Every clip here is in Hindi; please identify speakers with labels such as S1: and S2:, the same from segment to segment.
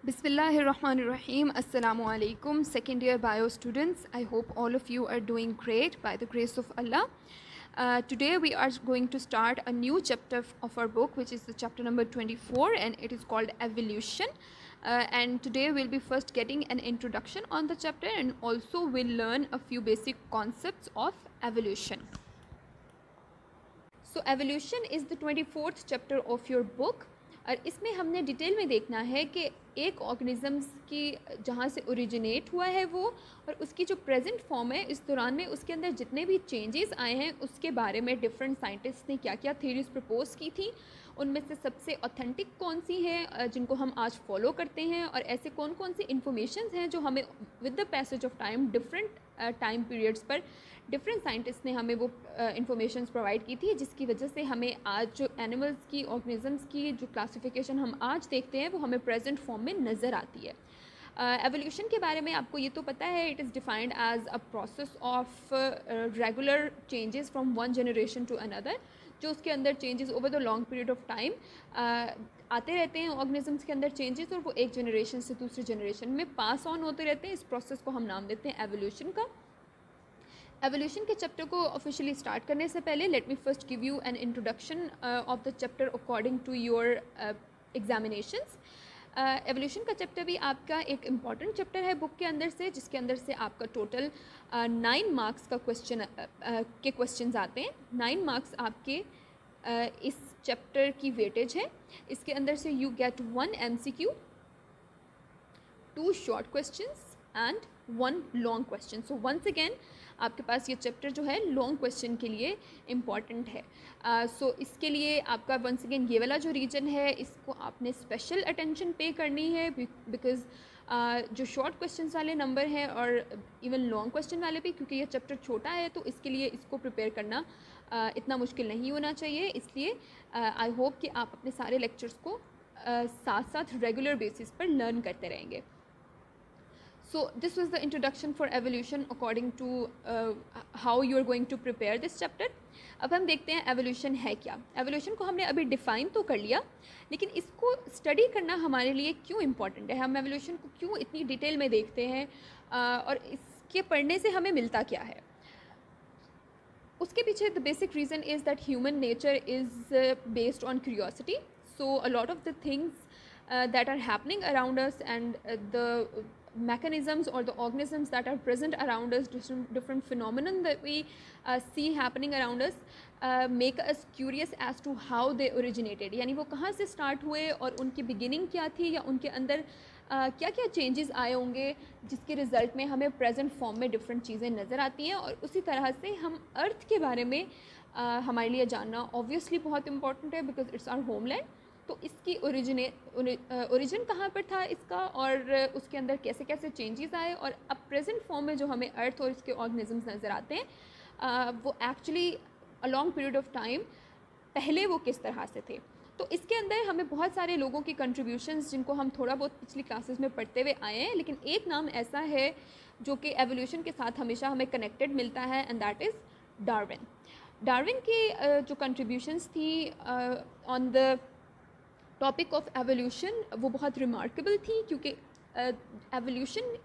S1: Bismillahirrahmanirrahim. Assalamu alaikum. Second year bio students. I hope all of you are doing great by the grace of Allah. Today we are going to start a new chapter of our book, which is the chapter number 24, and it is called Evolution. And today we'll be first getting an introduction on the chapter, and also we'll learn a few basic concepts of evolution. So evolution is the 24th chapter of your book. और इसमें हमने डिटेल में देखना है कि एक ऑर्गेनिज़म्स की जहाँ से ओरिजिनेट हुआ है वो, और उसकी जो प्रेजेंट फॉर्म है इस दौरान में उसके अंदर जितने भी चेंजेस आए हैं उसके बारे में डिफरेंट साइंटिस्ट ने क्या क्या थ्योरीज प्रपोज की थी, उनमें से सबसे ऑथेंटिक कौन सी हैं जिनको हम आज फॉलो करते हैं, और ऐसे कौन कौन सी इन्फॉर्मेशंस हैं जो हमें with the passage of time different time periods पर डिफरेंट साइंटिस्ट ने हमें वो इन्फॉर्मेशंस प्रोवाइड की थी, जिसकी वजह से हमें आज जो एनिमल्स की ऑर्गेनिजम्स की जो क्लासिफिकेशन हम आज देखते हैं वो हमें प्रेजेंट फॉर्म में नज़र आती है। एवोल्यूशन के बारे में आपको ये तो पता है, it is defined as a process of regular changes from one generation to another, जो उसके अंदर changes over the long period of time आते रहते हैं ऑर्गेनिजम्स के अंदर चेंजेस, और वो एक जनरेशन से दूसरी जनरेशन में पास ऑन होते रहते हैं। इस प्रोसेस को हम नाम देते हैं एवोल्यूशन का। एवोल्यूशन के चैप्टर को ऑफिशियली स्टार्ट करने से पहले let me first give you an introduction of the chapter according to your examinations. Evolution का चैप्टर भी आपका एक इम्पॉर्टेंट चैप्टर है बुक के अंदर से, जिसके अंदर से आपका टोटल 9 मार्क्स का के क्वेश्चंस आते हैं। 9 मार्क्स आपके इस चैप्टर की वेटेज है। इसके अंदर से you get 1 MCQ, 2 short questions and 1 long question. So once again आपके पास ये चैप्टर जो है लॉन्ग क्वेश्चन के लिए इम्पॉर्टेंट है। सो इसके लिए आपका वंस अगेन ये वाला जो रीजन है इसको आपने स्पेशल अटेंशन पे करनी है, बिकॉज जो शॉर्ट क्वेश्चन वाले नंबर हैं और इवन लॉन्ग क्वेश्चन वाले भी, क्योंकि ये चैप्टर छोटा है तो इसके लिए इसको प्रिपेयर करना इतना मुश्किल नहीं होना चाहिए। इसलिए आई होप कि आप अपने सारे लेक्चर्स को साथ साथ रेगुलर बेसिस पर लर्न करते रहेंगे। So this was the introduction for evolution according to how you are going to prepare this chapter. अब हम देखते हैं evolution है क्या। evolution को हमने अभी डिफ़ाइन तो कर लिया, लेकिन इसको स्टडी करना हमारे लिए क्यों इम्पॉर्टेंट है, हम evolution को क्यों इतनी डिटेल में देखते हैं और इसके पढ़ने से हमें मिलता क्या है। उसके पीछे the basic reason is that human nature is based on curiosity. So a lot of the things that are happening around us and the mechanisms or the organisms that are present around us, different phenomenon that we see happening around us make us curious as to how they originated, यानी वो कहाँ से स्टार्ट हुए और उनकी बिगिनिंग क्या थी, या उनके अंदर क्या क्या चेंजेस आए होंगे जिसके रिज़ल्ट में हमें प्रेजेंट फॉर्म में डिफरेंट चीज़ें नज़र आती हैं। और उसी तरह से हम अर्थ के बारे में हमारे लिए जानना ऑब्वियसली बहुत इंपॉर्टेंट है, बिकॉज इट्स आवर होमलैंड। तो इसकी ओरिजिन कहाँ पर था इसका, और उसके अंदर कैसे कैसे चेंजेस आए, और अब प्रेजेंट फॉर्म में जो हमें अर्थ और इसके ऑर्गेनिजम्स नज़र आते हैं वो actually a long period of time पहले वो किस तरह से थे। तो इसके अंदर हमें बहुत सारे लोगों की कंट्रीब्यूशंस जिनको हम थोड़ा बहुत पिछली क्लासेस में पढ़ते हुए आए हैं, लेकिन एक नाम ऐसा है जो कि एवोल्यूशन के साथ हमेशा हमें कनेक्टेड मिलता है, and that is Darwin. Darwin की जो कंट्रीब्यूशंस थी on the topic of evolution वो बहुत रिमार्केबल थी, क्योंकि एवोल्यूशन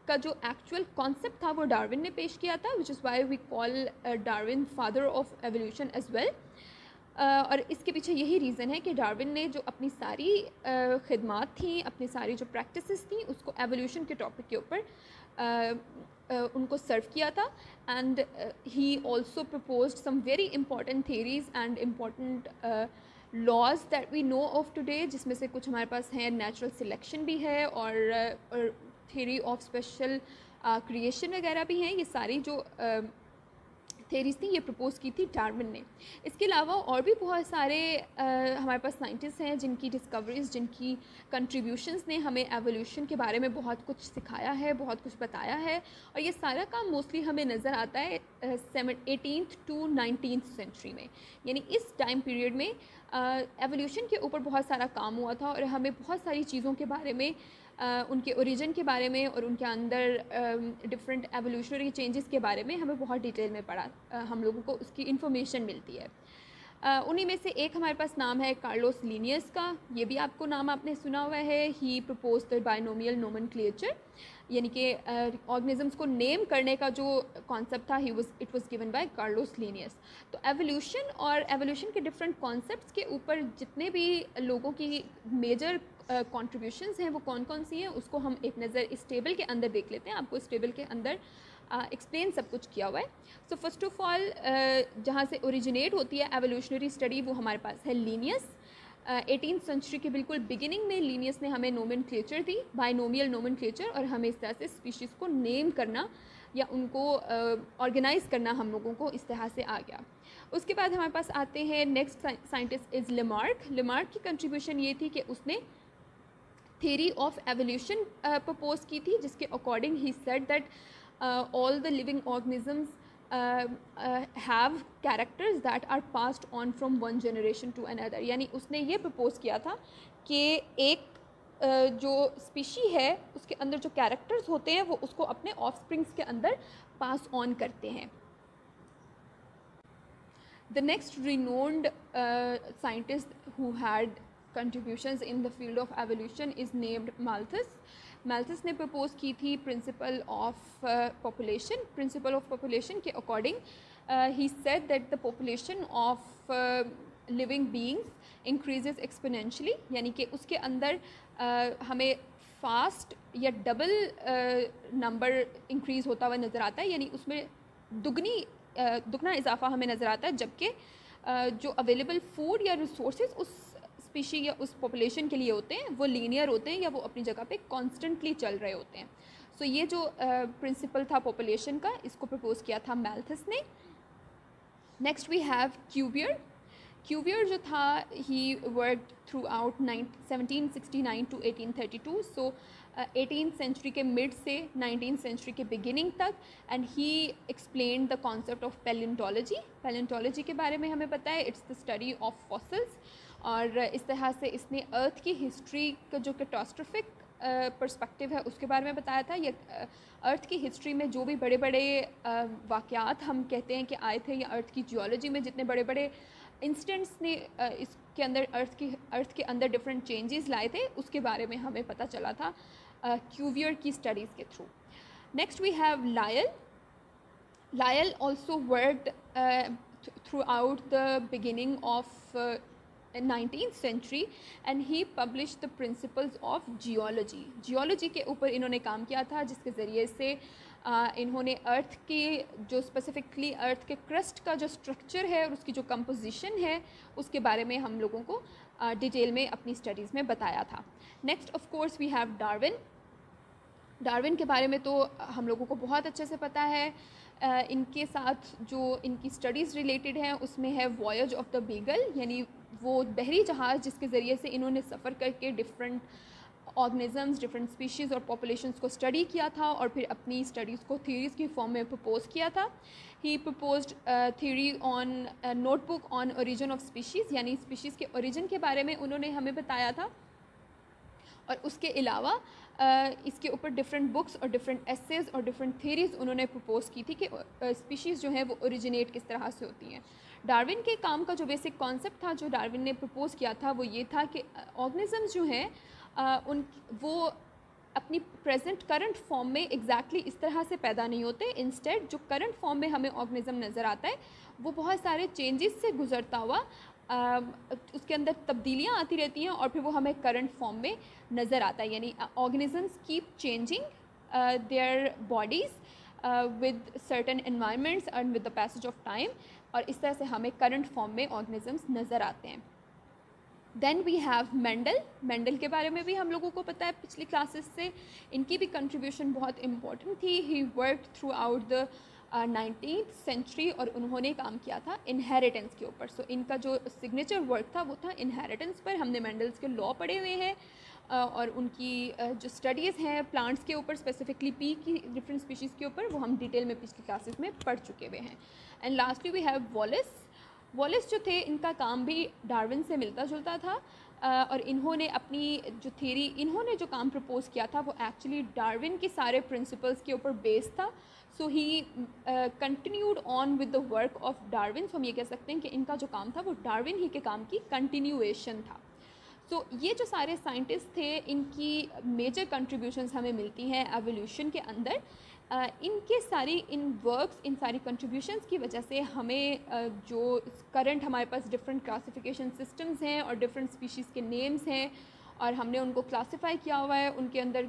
S1: का जो एक्चुअल कॉन्सेप्ट था वो डार्विन ने पेश किया था, which is why we call Darwin father of evolution as well. और इसके पीछे यही रीज़न है कि डार्विन ने जो अपनी सारी खिदमात थी, अपनी सारी जो प्रैक्टिसेस थी, उसको एवोल्यूशन के टॉपिक के ऊपर उनको सर्व किया था। And he also proposed some very important theories and important laws that we know of today, जिसमें से कुछ हमारे पास हैं, नेचुरल सिलेक्शन भी है और थ्योरी ऑफ स्पेशल क्रिएशन वगैरह भी हैं। ये सारी जो थेरीज थी ये प्रपोज की थी डार्विन ने। इसके अलावा और भी बहुत सारे हमारे पास साइंटिस्ट हैं जिनकी डिस्कवरीज, जिनकी कंट्रीब्यूशंस ने हमें एवोल्यूशन के बारे में बहुत कुछ सिखाया है, बहुत कुछ बताया है, और ये सारा काम मोस्टली हमें नज़र आता है 18th to 19th सेंचुरी में। यानी इस टाइम पीरियड में एवोल्यूशन के ऊपर बहुत सारा काम हुआ था, और हमें बहुत सारी चीज़ों के बारे में उनके ओरिजिन के बारे में और उनके अंदर डिफरेंट एवोल्यूशनरी चेंजेस के बारे में हमें बहुत डिटेल में पढ़ा, हम लोगों को उसकी इन्फॉर्मेशन मिलती है। उन्हीं में से एक हमारे पास नाम है कार्लोस लीनियस का, ये भी आपको नाम आपने सुना हुआ है। ही प्रपोज द बाइनोमियल नोमेनक्लेचर, यानी कि ऑर्गेनिजम्स को नेम करने का जो कॉन्सेप्ट था it was given by Carlos Linnaeus. तो एवोल्यूशन और एवोल्यूशन के डिफरेंट कॉन्सेप्ट्स के ऊपर जितने भी लोगों की मेजर कंट्रीब्यूशंस हैं वो कौन कौन सी हैं उसको हम एक नज़र इस टेबल के अंदर देख लेते हैं। आपको इस टेबल के अंदर एक्सप्लेन सब कुछ किया हुआ है। सो फर्स्ट ऑफ ऑल जहाँ से ओरिजिनेट होती है एवोल्यूशनरी स्टडी वो हमारे पास है लीनियस। 18th सेंचुरी के बिल्कुल बिगिनिंग में लीनियस ने हमें नोमेनक्लेचर दी, बाइनोमियल नोमेनक्लेचर, और हमें इस तरह से स्पीशीज़ को नेम करना या उनको ऑर्गेनाइज करना हम लोगों को इस तरह से आ गया। उसके बाद हमारे पास आते हैं next scientist is Lamarck. Lamarck की कंट्रीब्यूशन ये थी कि उसने थ्योरी ऑफ एवोल्यूशन प्रपोज की थी, जिसके according he said that all the living organisms have characters that are passed on from one generation to another। यानी उसने ये प्रपोज किया था कि एक जो स्पीशी है उसके अंदर जो कैरेक्टर्स होते हैं वो उसको अपने ऑफस्प्रिंग्स के अंदर पास ऑन करते हैं। The next renowned scientist who had contributions in the field of evolution is named Malthus। मैल्थस ने प्रपोज की थी principle of population. Principle of population के according he said that the population of living beings increases exponentially, यानी कि उसके अंदर हमें फास्ट या डबल नंबर इंक्रीज़ होता हुआ नज़र आता है, यानी उसमें दुगना इजाफा हमें नज़र आता है, जबकि जो अवेलेबल फूड या रिसोर्सेज उस स्पीशी या उस पॉपुलेशन के लिए होते हैं वो लीनियर होते हैं या वो अपनी जगह पे कॉन्स्टेंटली चल रहे होते हैं। सो ये जो प्रिंसिपल था पॉपुलेशन का, इसको प्रपोज किया था मैल्थस ने। Next we have Cuvier. Cuvier जो था he worked throughout 1769 to 1832। So 18th century के मिड से 19th सेंचुरी के बिगिनिंग तक, and he explain the concept of palaeontology. Palaeontology के बारे में हमें पता है it's the study of fossils, और इस तरह से इसने अर्थ की हिस्ट्री का जो कैटास्ट्रोफिक पर्सपेक्टिव है उसके बारे में बताया था। या अर्थ की हिस्ट्री में जो भी बड़े बड़े वाक़यात हम कहते हैं कि आए थे, या अर्थ की जियोलॉजी में जितने बड़े बड़े इंसिडेंट्स ने इसके अंदर अर्थ के अंदर डिफरेंट चेंजेस लाए थे, उसके बारे में हमें पता चला था क्यूवियर की स्टडीज़ के through. Next we have Lyell. Lyell also worked throughout the beginning of 19th century and he published the principles of geology। Geology के ऊपर इन्होंने काम किया था, जिसके ज़रिए से इन्होंने अर्थ की जो स्पेसिफिकली अर्थ के क्रस्ट का जो स्ट्रक्चर है और उसकी जो कंपोजिशन है उसके बारे में हम लोगों को डिटेल में अपनी स्टडीज़ में बताया था। Next of course we have Darwin. Darwin के बारे में तो हम लोगों को बहुत अच्छे से पता है। इनके साथ जो इनकी स्टडीज़ रिलेटेड हैं उसमें है वॉयज ऑफ द बीगल, यानी वो बहरी जहाज़ जिसके ज़रिए से इन्होंने सफ़र करके डिफरेंट ऑर्गेनिजम्स, डिफरेंट स्पीशीज़ और पॉपुलेशंस को स्टडी किया था और फिर अपनी स्टडीज़ को थ्योरीज़ की फॉर्म में प्रपोज किया था। He proposed theory on notebook on origin of species, यानी स्पीशीज़ के ओरिजिन के बारे में उन्होंने हमें बताया था। और उसके अलावा इसके ऊपर डिफरेंट बुक्स और डिफरेंट एसेज और डिफरेंट थ्योरीज़ उन्होंने प्रपोज की थी कि स्पीशीज़ जो हैं वो ओरिजिनेट किस तरह से होती हैं। डार्विन के काम का जो बेसिक कॉन्सेप्ट था जो डार्विन ने प्रपोज किया था वो ये था कि ऑर्गेनिजम्स जो हैं वो अपनी प्रेजेंट करंट फॉर्म में एग्जैक्टली इस तरह से पैदा नहीं होते। इंस्टेड जो करंट फॉर्म में हमें ऑर्गेनिज्म नज़र आता है वो बहुत सारे चेंजेस से गुजरता हुआ उसके अंदर तब्दीलियाँ आती रहती हैं और फिर वो हमें करंट फॉर्म में नज़र आता है। यानी organisms keep changing their bodies with certain environments and with the passage of time, और इस तरह से हमें करंट फॉर्म में ऑर्गेनिजम्स नज़र आते हैं। Then we have Mendel. Mendel के बारे में भी हम लोगों को पता है पिछली क्लासेस से, इनकी भी कंट्रीब्यूशन बहुत इम्पोर्टेंट थी। He work throughout the 19th century और उन्होंने काम किया था इनहेरिटेंस के ऊपर। सो इनका जो सिग्नेचर वर्क था वो था इनहेरिटेंस पर। हमने मेंडल्स के लॉ पढ़े हुए हैं और उनकी जो स्टडीज़ हैं प्लांट्स के ऊपर, स्पेसिफिकली पी की डिफरेंट स्पीशीज़ के ऊपर, वो हम डिटेल में पिछली क्लासेस में पढ़ चुके हुए हैं। And lastly we have Wallace. Wallace जो थे इनका काम भी डार्विन से मिलता जुलता था। और इन्होंने अपनी जो थ्योरी, इन्होंने जो काम प्रपोज किया था वो एक्चुअली डार्विन के सारे प्रिंसिपल्स के ऊपर बेस्ड था। So he continued on with the work of Darwin. So हम ये कह सकते हैं कि इनका जो काम था वो डार्विन ही के काम की कंटिन्यूएशन था। सो ये जो सारे साइंटिस्ट थे, इनकी मेजर कंट्रीब्यूशंस हमें मिलती हैं एवोल्यूशन के अंदर। इनके सारी इन वर्क्स, इन सारी कंट्रीब्यूशंस की वजह से हमें जो करंट हमारे पास डिफरेंट क्लासिफिकेशन सिस्टम्स हैं और डिफरेंट स्पीशीज़ के नेम्स हैं और हमने उनको क्लासिफाई किया हुआ है, उनके अंदर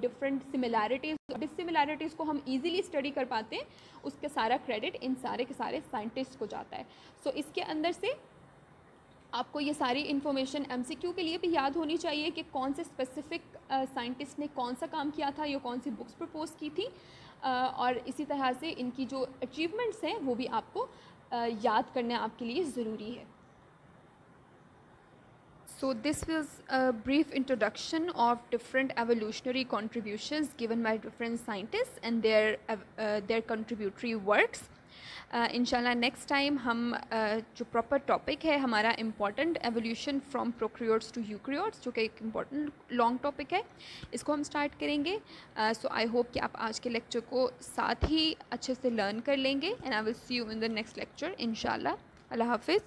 S1: डिफरेंट सिमिलैरिटीज़, डिससिमिलैरिटीज़ को हम इजीली स्टडी कर पाते हैं, उसका सारा क्रेडिट इन सारे के सारे साइंटिस्ट को जाता है। सो इसके अंदर से आपको ये सारी इन्फॉर्मेशन MCQ के लिए भी याद होनी चाहिए कि कौन से स्पेसिफिक साइंटिस्ट ने कौन सा काम किया था, या कौन सी बुक्स प्रपोज की थी, और इसी तरह से इनकी जो अचीवमेंट्स हैं वो भी आपको याद करना आपके लिए ज़रूरी है। So this was a brief introduction of different evolutionary contributions given by different scientists and their contributory works. इंशाल्लाह नेक्स्ट टाइम हम जो प्रॉपर टॉपिक है हमारा important evolution from prokaryotes to eukaryotes, जो कि एक इम्पॉर्टेंट लॉन्ग टॉपिक है, इसको हम स्टार्ट करेंगे। सो आई होप कि आप आज के लेक्चर को साथ ही अच्छे से लर्न कर लेंगे and I will see you in the next lecture इंशाल्लाह। अल्लाह हाफिज़।